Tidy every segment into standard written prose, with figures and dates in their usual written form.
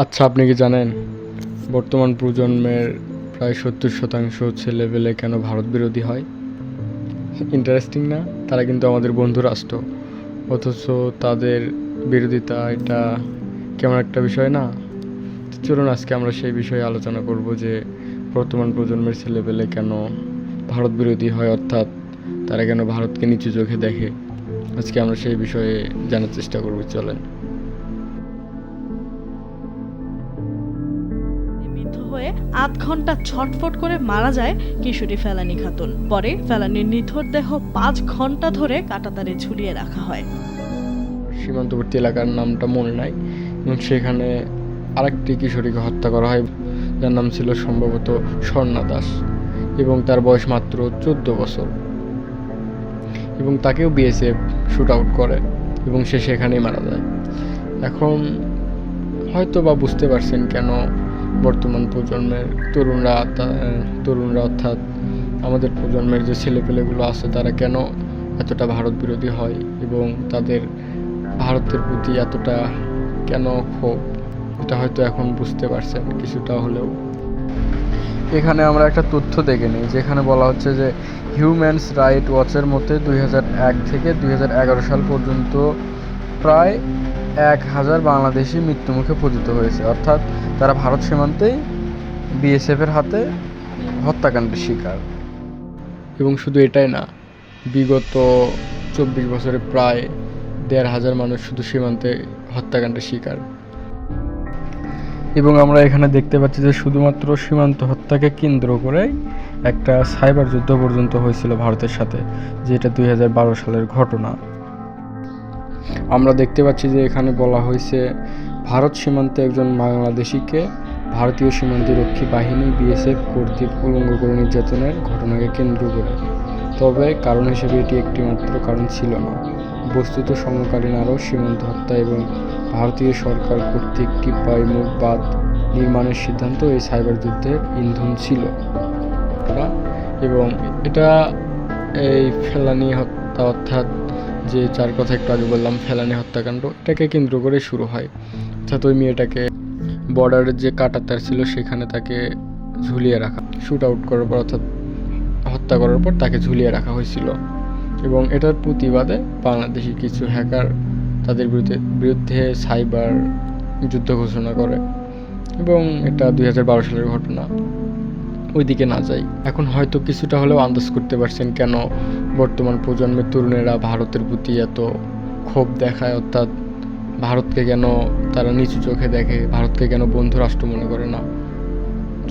আচ্ছা, আপনি কি জানেন বর্তমান প্রজন্মের প্রায় 70% ছেলেপেলে কেন ভারত বিরোধী হয়? ইন্টারেস্টিং না? তারা কিন্তু আমাদের বন্ধু রাষ্ট্র, অথচ তাদের বিরোধিতা এটা কেমন একটা বিষয় না? চলুন আজকে আমরা সেই বিষয়ে আলোচনা করব যে বর্তমান প্রজন্মের ছেলেপেলে কেন ভারত বিরোধী হয়, অর্থাৎ তারা কেন ভারতকে নিচু চোখে দেখে। আজকে আমরা সেই বিষয়ে জানার চেষ্টা করব, চলেন। বিদ্ধ হয়ে ৮ ঘন্টা ছটফট করে মারা যায় কিশোরী ফেলানী খাতুন। পরে ফেলানীর নিথর দেহ ৫ ঘন্টা ধরে কাঁটাতারে ঝুলিয়ে রাখা হয়। সীমান্তবর্তী এলাকার নামটা মনে নাই, এবং সেখানে আরেকটি কিশোরীকে হত্যা করা হয়, যার নাম ছিল সম্ভবত স্বর্ণা দাস, এবং তার বয়স মাত্র 14 বছর, এবং তাকেও বিএসএফ শুট আউট করে এবং সে সেখানেই মারা যায়। এখন হয়তো বা বুঝতে পারছেন কেন বর্তমান প্রজন্মের তরুণরা অর্থাৎ আমাদের প্রজন্মের যে ছেলেপেলেগুলো আছে তারা কেন এতটা ভারত বিরোধী হয় এবং তাদের ভারতের প্রতি এতটা কেন ক্ষোভ। এটা হয়তো এখন বুঝতে পারছেন কিছুটা হলেও। এখানে আমরা একটা তথ্য দেখে নিই, যেখানে বলা হচ্ছে যে হিউম্যানস রাইট ওয়াচের মতে 2001 থেকে 2011 সাল পর্যন্ত প্রায় 1000 বাংলাদেশি মৃত্যুমুখে পতিত হয়েছে, অর্থাৎ তারা ভারত সীমান্তেই বিএসএফের হাতে হত্যাকাণ্ডের শিকার। এবং শুধু এটাই না, বিগত 24 বছরে প্রায় 1500 মানুষ শুধু সীমান্তে হত্যাকাণ্ডের শিকার। এবং আমরা এখানে দেখতে পাচ্ছি যে শুধুমাত্র সীমান্ত হত্যাকে কেন্দ্র করে একটা সাইবার যুদ্ধ পর্যন্ত হয়েছিল ভারতের সাথে, যেটা 2012 সালের ঘটনা। আমরা দেখতে পাচ্ছি যে এখানে বলা হয়েছে ভারত সীমান্তে একজন বাংলাদেশিকে ভারতীয় সীমান্তরক্ষী বাহিনী বিএসএফ কর্তৃক উলঙ্গ করে নির্যাতনের ঘটনাকে কেন্দ্র করে। তবে কারণ হিসেবে এটি একটিমাত্র কারণ ছিল না, বস্তুত সমকালীন আরও সীমান্ত হত্যা এবং ভারতীয় সরকার কর্তৃক টিপাই মুখ বাঁধ নির্মাণের সিদ্ধান্ত এই সাইবার যুদ্ধের ইন্ধন ছিল। এবং এটা এই ফেলানী হত্যা, অর্থাৎ যে যার কথা একটু আগে বললাম ফেলানী হত্যাকাণ্ড, এটাকে কেন্দ্র করে শুরু হয়। অর্থাৎ ওই মেয়েটাকে বর্ডারের যে কাঁটাতার ছিল সেখানে তাকে ঝুলিয়ে রাখা, শুট আউট করার পর অর্থাৎ হত্যা করার পর তাকে ঝুলিয়ে রাখা হয়েছিল। এবং এটার প্রতিবাদে বাংলাদেশি কিছু হ্যাকার তাদের বিরুদ্ধে সাইবার যুদ্ধ ঘোষণা করে, এবং এটা 2012 সালের ঘটনা। ওইদিকে না যাই, এখন হয়তো কিছুটা হলেও আন্দাজ করতে পারছেন কেন বর্তমান প্রজন্মের তরুণেরা ভারতের প্রতি এত ক্ষোভ দেখায়, অর্থাৎ ভারতকে কেন তারা নিচু চোখে দেখে, ভারতকে কেন বন্ধু রাষ্ট্র মনে করে না।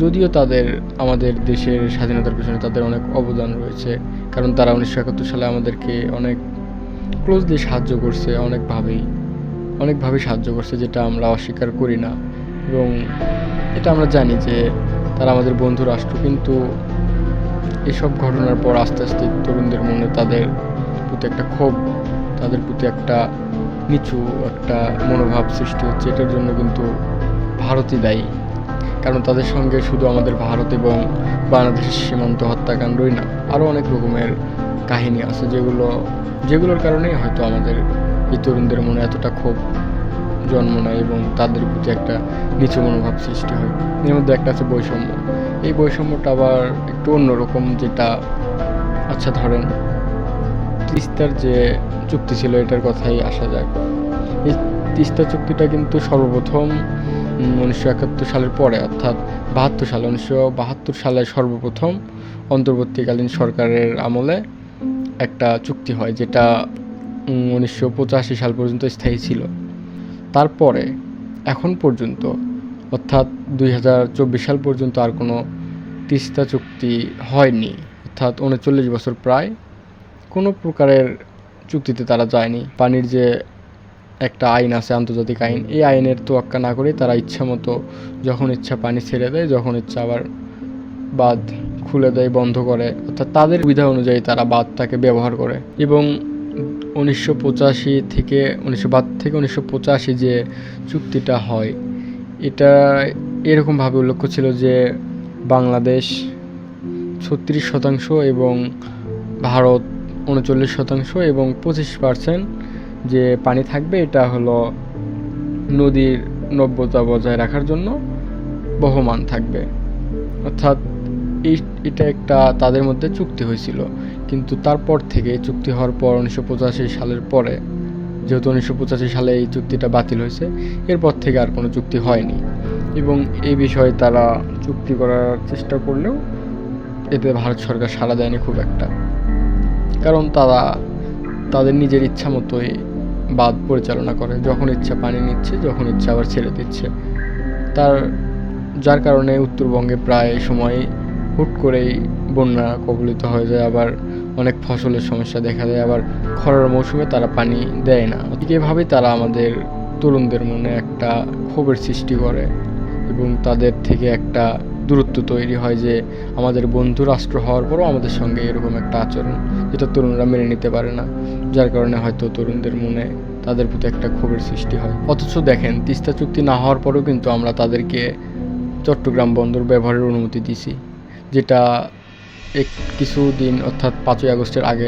যদিও তাদের আমাদের দেশের স্বাধীনতার পেছনে তাদের অনেক অবদান রয়েছে, কারণ তারা 1971 সালে আমাদেরকে অনেক ক্লোজলি সাহায্য করছে, অনেকভাবেই সাহায্য করছে, যেটা আমরা অস্বীকার করি না। এবং এটা আমরা জানি যে তারা আমাদের বন্ধু রাষ্ট্র, কিন্তু এসব ঘটনার পর আস্তে আস্তে তরুণদের মনে তাদের প্রতি একটা ক্ষোভ, তাদের প্রতি একটা নিচু একটা মনোভাব সৃষ্টি হচ্ছে। এটার জন্য কিন্তু ভারতই দায়ী, কারণ তাদের সঙ্গে শুধু আমাদের ভারত এবং বাংলাদেশের সীমান্ত হত্যাকাণ্ডই না, আরও অনেক রকমের কাহিনী আছে যেগুলোর কারণেই হয়তো আমাদের এই তরুণদের মনে এতটা ক্ষোভ জন্ম নেয় এবং তাদের প্রতি একটা নিচু মনোভাব সৃষ্টি হয়। এর মধ্যে একটা আছে বৈষম্য। এই বৈষম্যটা আবার একটু অন্যরকম, যেটা আচ্ছা ধরেন তিস্তার যে চুক্তি ছিল এটার কথাই আসা যাক। এই তিস্তা চুক্তিটা কিন্তু সর্বপ্রথম 1971 সালের পরে, অর্থাৎ 1972 সালে সর্বপ্রথম অন্তর্বর্তীকালীন সরকারের আমলে একটা চুক্তি হয়, যেটা 1985 সাল পর্যন্ত স্থায়ী ছিল। তারপরে এখন পর্যন্ত, অর্থাৎ 2024 সাল পর্যন্ত আর কোনো তিস্তা চুক্তি হয়নি, অর্থাৎ 39 বছর প্রায় কোনো প্রকারের চুক্তিতে তারা যায়নি। পানির যে একটা আইন আছে, আন্তর্জাতিক আইন, এই আইনের তোয়াক্কা না করে তারা ইচ্ছা মতো যখন ইচ্ছা পানি ছেড়ে দেয়, যখন ইচ্ছা আবার বাঁধ খুলে দেয়, বন্ধ করে, অর্থাৎ তাদের সুবিধা অনুযায়ী তারা বাঁধটাকে ব্যবহার করে। এবং 1985 থেকে 1985 যে চুক্তিটা হয়, এটা এরকমভাবে উল্লেখ ছিল যে বাংলাদেশ 36% এবং ভারত 39% এবং 25% যে পানি থাকবে এটা হলো নদীর নব্যতা বজায় রাখার জন্য বহমান থাকবে। অর্থাৎ এটা একটা তাদের মধ্যে চুক্তি হয়েছিল, কিন্তু তারপর থেকে এই চুক্তি হওয়ার পর 1985 সালের পরে, যেহেতু 1985 সালে এই চুক্তিটা বাতিল হয়েছে, এরপর থেকে আর কোনো চুক্তি হয়নি। এবং এই বিষয়ে তারা চুক্তি করার চেষ্টা করলেও এতে ভারত সরকার সাড়া দেয়নি খুব একটা, কারণ তারা তাদের নিজের ইচ্ছা মতোই বাঁধ পরিচালনা করে, যখন ইচ্ছা পানি নিচ্ছে, যখন ইচ্ছা আবার ছেড়ে দিচ্ছে। যার কারণে উত্তরবঙ্গে প্রায় সময় হুট করেই বন্যা কবলিত হয়ে যায়, আবার অনেক ফসলের সমস্যা দেখা দেয়, আবার খরার মৌসুমে তারা পানি দেয় না। এভাবেই তারা আমাদের তরুণদের মনে একটা ক্ষোভের সৃষ্টি করে এবং তাদের থেকে একটা দূরত্ব তৈরি হয় যে আমাদের বন্ধু রাষ্ট্র হওয়ার পরও আমাদের সঙ্গে এরকম একটা আচরণ, যেটা তরুণরা মেনে নিতে পারে না, যার কারণে হয়তো তরুণদের মনে তাদের প্রতি একটা ক্ষোভের সৃষ্টি হয়। অথচ দেখেন, তিস্তা চুক্তি না হওয়ার পরেও কিন্তু আমরা তাদেরকে চট্টগ্রাম বন্দর ব্যবহারের অনুমতি দিয়েছি, যেটা কিছুদিন অর্থাৎ 5ই আগস্টের আগে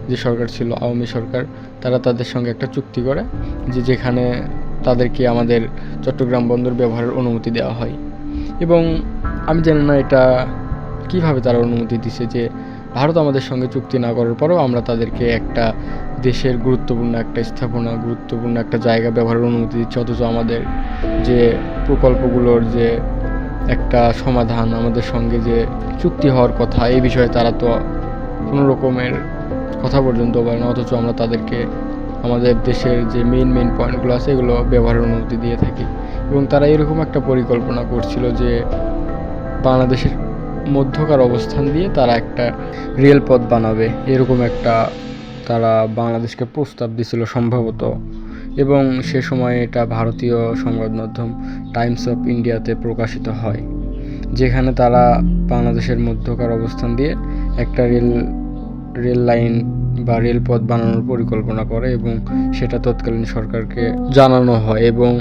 যে সরকার ছিল, আওয়ামী সরকার, তারা তাদের সঙ্গে একটা চুক্তি করে যেখানে তাদেরকে আমাদের চট্টগ্রাম বন্দর ব্যবহারের অনুমতি দেওয়া হয়। এবং আমি জানি না এটা কিভাবে তারা অনুমতি দিছে, যে ভারত আমাদের সঙ্গে চুক্তি না করার পরেও আমরা তাদেরকে একটা দেশের গুরুত্বপূর্ণ একটা স্থাপনা, গুরুত্বপূর্ণ একটা জায়গা ব্যবহারের অনুমতি দিচ্ছে, অথচ আমাদের যে প্রকল্পগুলোর যে একটা সমাধান, আমাদের সঙ্গে যে চুক্তি হওয়ার কথা, এই বিষয়ে তারা তো কোনো রকমের কথা পর্যন্ত বলে না, অথচ আমরা তাদেরকে আমাদের দেশের যে মেইন পয়েন্টগুলো আছে এগুলো ব্যবহারের অনুমতি দিয়ে থাকি। এবং তারা এরকম একটা পরিকল্পনা করছিল যে বাংলাদেশের মধ্যকার অবস্থান দিয়ে তারা একটা রেলপথ বানাবে, এরকম একটা তারা বাংলাদেশকে প্রস্তাব দিছিল সম্ভবত। এবং সে সময় এটা ভারতীয় সংবাদ মাধ্যম টাইমস অফ ইন্ডিয়াতে প্রকাশিত হয়, যেখানে তারা বাংলাদেশের মধ্যকার অবস্থান দিয়ে একটা রেল লাইন বা রেলপথ বানানোর পরিকল্পনা করে এবং সেটা তৎকালীন সরকারকে জানানো হয় এবং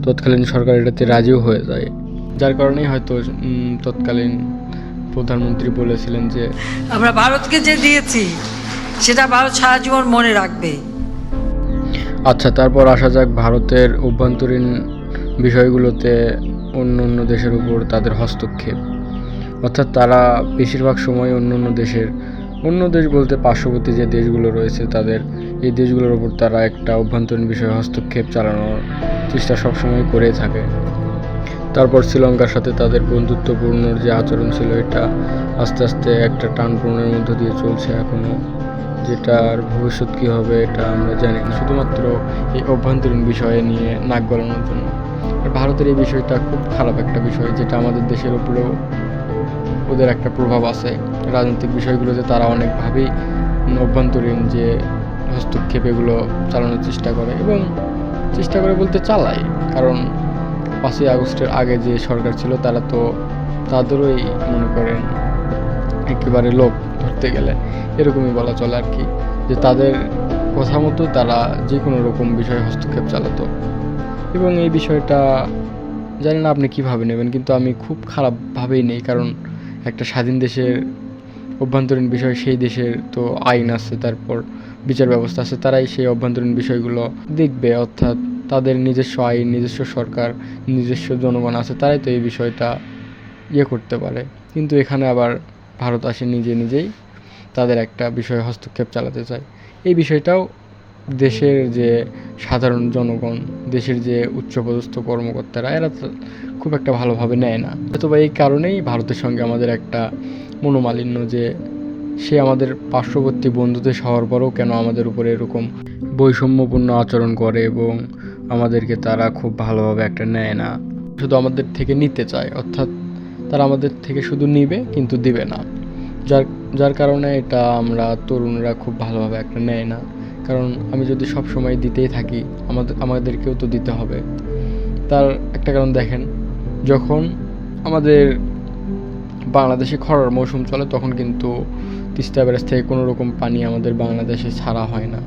তৎকালীন সরকার এটাতে রাজিও হয়ে যায়। যার কারণেই হয়তো তৎকালীন প্রধানমন্ত্রী বলেছিলেন যে আমরা ভারতকে যে দিয়েছি সেটা ভারত সারা জীবন মনে রাখবে। আচ্ছা, তারপর আসা যাক ভারতের অভ্যন্তরীণ বিষয়গুলোতে অন্য দেশের উপর তাদের হস্তক্ষেপ। অর্থাৎ তারা বেশিরভাগ সময় অন্য দেশ বলতে পার্শ্ববর্তী যে দেশগুলো রয়েছে তাদের এই দেশগুলোর উপর তারা একটা অভ্যন্তরীণ বিষয়ে হস্তক্ষেপ চালানোর চেষ্টা সবসময় করেই থাকে। তারপর শ্রীলঙ্কার সাথে তাদের বন্ধুত্বপূর্ণ যে আচরণ ছিল, এটা আস্তে আস্তে একটা টানপূরণের মধ্য দিয়ে চলছে এখনও, যেটার ভবিষ্যৎ কী হবে এটা আমরা জানি না, শুধুমাত্র এই অভ্যন্তরীণ বিষয়ে নিয়ে নাক গলানোর জন্য। আর ভারতের এই বিষয়টা খুব খারাপ একটা বিষয়, যেটা আমাদের দেশের উপরেও ওদের একটা প্রভাব আছে। রাজনৈতিক বিষয়গুলোতে তারা অনেকভাবেই অভ্যন্তরীণ যে হস্তক্ষেপ এগুলো চালানোর চেষ্টা করে, এবং চেষ্টা করে বলতে চালায়, কারণ 5ই আগস্টের আগে যে সরকার ছিল তারা তো তাদেরই মনে করেন একেবারে লোক ধরতে গেলে এরকমই বলা চলে আর কি, যে তাদের কথা মতো তারা যে কোনো রকম বিষয়ে হস্তক্ষেপ চালাতো। এবং এই বিষয়টা জানি না আপনি কীভাবে নেবেন, কিন্তু আমি খুব খারাপভাবেই নেই, কারণ একটা স্বাধীন দেশের অভ্যন্তরীণ বিষয়, সেই দেশের তো আইন আছে, তারপর বিচার ব্যবস্থা আছে, তারাই সেই অভ্যন্তরীণ বিষয়গুলো দেখবে। অর্থাৎ তাদের নিজস্ব আইন, নিজস্ব সরকার, নিজস্ব জনগণ আছে, তারাই তো এই বিষয়টা করতে পারে। কিন্তু এখানে আবার ভারত আসে নিজেই তাদের একটা বিষয়ে হস্তক্ষেপ চালাতে চায়। এই বিষয়টাও দেশের যে সাধারণ জনগণ, দেশের যে উচ্চপদস্থ কর্মকর্তারা, এরা খুব একটা ভালোভাবে নেয় না। অথবা এই কারণেই ভারতের সঙ্গে আমাদের একটা মনোমালিন্য, যে সে আমাদের পার্শ্ববর্তী বন্ধু দেশ হওয়ার পরেও কেন আমাদের উপরে এরকম বৈষম্যপূর্ণ আচরণ করে এবং আমাদেরকে তারা খুব ভালোভাবে একটা নেয় না, শুধু আমাদের থেকে নিতে চায়। অর্থাৎ তারা আমাদের থেকে শুধু নিবে কিন্তু দিবে না, যার কারণে এটা আমরা তরুণরা খুব ভালোভাবে একটা নেয় না। কারণ আমি যদি সব সময় দিতেই থাকি, আমাদেরকেও তো দিতে হবে। তার একটা কারণ দেখেন, যখন আমাদের বাংলাদেশে খরার মৌসুম চলে তখন কিন্তু তিস্তা ব্যারেজ থেকে কোনো রকম পানি আমাদের বাংলাদেশে ছাড়া হয় না,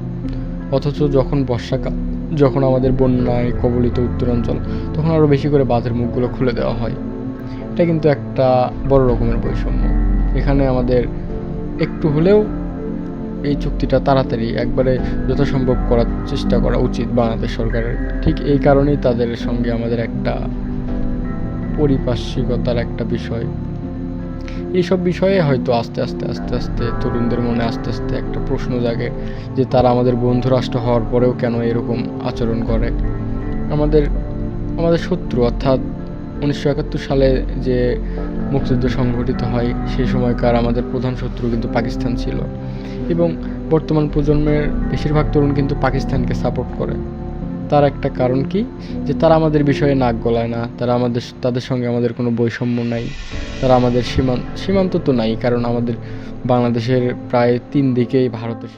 অথচ যখন বর্ষাকাল, যখন আমাদের বন্যায় কবলিত উত্তরাঞ্চল, তখন আরও বেশি করে বাঁধের মুখগুলো খুলে দেওয়া হয়। এটা কিন্তু একটা বড় রকমের বৈষম্য। এখানে আমাদের একটু হলেও এই চুক্তিটা তাড়াতাড়ি একবারে যথাসম্ভব করার চেষ্টা করা উচিত বাংলাদেশ সরকারের। ঠিক এই কারণেই তাদের সঙ্গে আমাদের একটা পরিপার্শ্বিকতার একটা বিষয়। এইসব বিষয়ে হয়তো আস্তে আস্তে তরুণদের মনে আস্তে আস্তে একটা প্রশ্ন জাগে যে তারা আমাদের বন্ধু রাষ্ট্র হওয়ার পরেও কেন এরকম আচরণ করে। আমাদের শত্রু, অর্থাৎ 1971 সালে যে মুক্তিযুদ্ধ সংঘটিত হয় সেই সময়কার আমাদের প্রধান শত্রু কিন্তু পাকিস্তান ছিল, এবং বর্তমান প্রজন্মের বেশিরভাগ তরুণ কিন্তু পাকিস্তানকে সাপোর্ট করে। তার একটা কারণ কি, যে তারা আমাদের বিষয়ে নাক গলায় না, তাদের সঙ্গে আমাদের কোনো বৈষম্য নাই, তারা আমাদের সীমান্ত তো নাই, কারণ আমাদের বাংলাদেশের প্রায় 3 দিকেই ভারতের